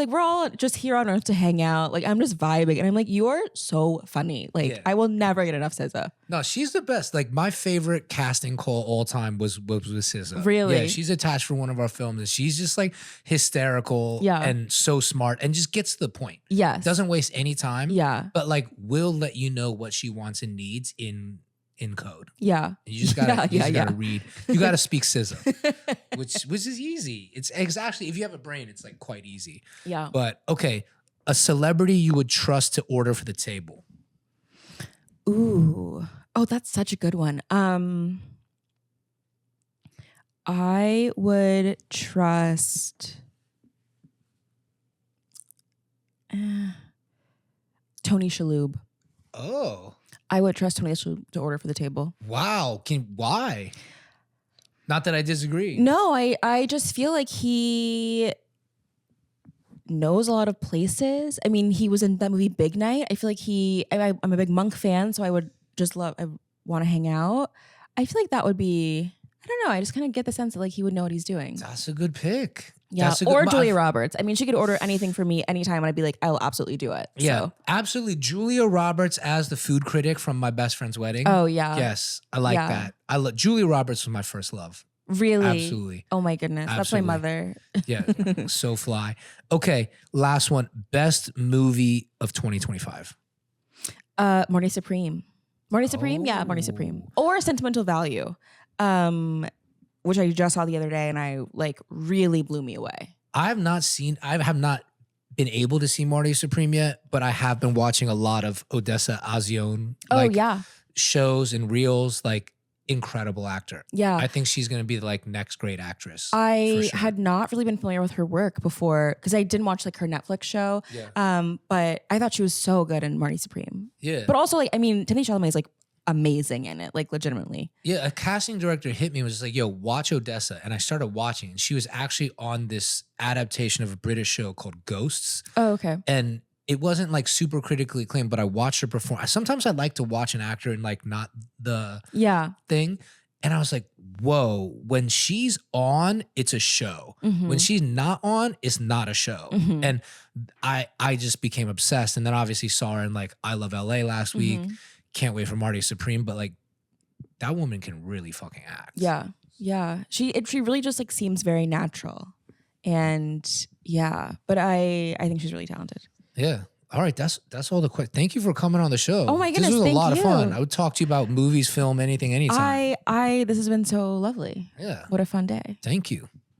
we're all just here on earth to hang out. Like, I'm just vibing, and I'm like, you are so funny. Like, I will never get enough SZA. No, she's the best. Like, my favorite casting call all time was with SZA. Really? Yeah, she's attached for one of our films, and she's just like hysterical and so smart and just gets to the point. Yes. Doesn't waste any time. Yeah. But like, will let you know what she wants and needs in code. Yeah. You just gotta, gotta read. You gotta speak SZA, which is easy. It's actually, if you have a brain, it's like quite easy. Yeah. But okay, a celebrity you would trust to order for the table. Ooh. Oh, that's such a good one. I would trust Tony Shalhoub. Oh. I would trust Tony Shalhoub to order for the table. Wow. Why? Not that I disagree. No, I just feel like he knows a lot of places. I mean, he was in that movie Big Night. I feel like I'm a big Monk fan, so I would just I want to hang out. I feel like that would be, I don't know, I just kind of get the sense that like he would know what he's doing. That's a good pick. Yeah, or Julia Roberts. I mean, she could order anything for me anytime, and I'd be like, I'll absolutely do it. Yeah, so. Absolutely. Julia Roberts as the food critic from My Best Friend's Wedding. Oh, yeah. Yes, I like that. Julia Roberts was my first love. Really? Absolutely. Oh my goodness. Absolutely. That's my mother. Yeah, so fly. Okay, last one. Best movie of 2025. Morning Supreme. Morning Supreme? Yeah, Morning Supreme. Or Sentimental Value. Which I just saw the other day, and I like really blew me away. I have not been able to see Marty Supreme yet, but I have been watching a lot of Odessa Azion shows and reels. Like, incredible actor. Yeah. I think she's going to be like next great actress. I had not really been familiar with her work before because I didn't watch like her Netflix show. Yeah. But I thought she was so good in Marty Supreme. Yeah. But also, like, I mean, Timothée Chalamet is like amazing in it, like legitimately. Yeah, a casting director hit me and was just like, yo, watch Odessa. And I started watching, and she was actually on this adaptation of a British show called Ghosts. Oh, okay. And it wasn't like super critically acclaimed, but I watched her perform. Sometimes I like to watch an actor and like not the thing. And I was like, whoa, when she's on, it's a show. Mm-hmm. When she's not on, it's not a show. Mm-hmm. And I just became obsessed. And then obviously saw her in like I Love LA last week. Can't wait for Marty Supreme, but like that woman can really fucking act. Yeah. Yeah. She really just like seems very natural. And yeah, but I think she's really talented. Yeah. All right. That's all the questions. Thank you for coming on the show. Oh my goodness. This was a lot of fun. I would talk to you about movies, film, anything, anytime. This has been so lovely. Yeah. What a fun day. Thank you.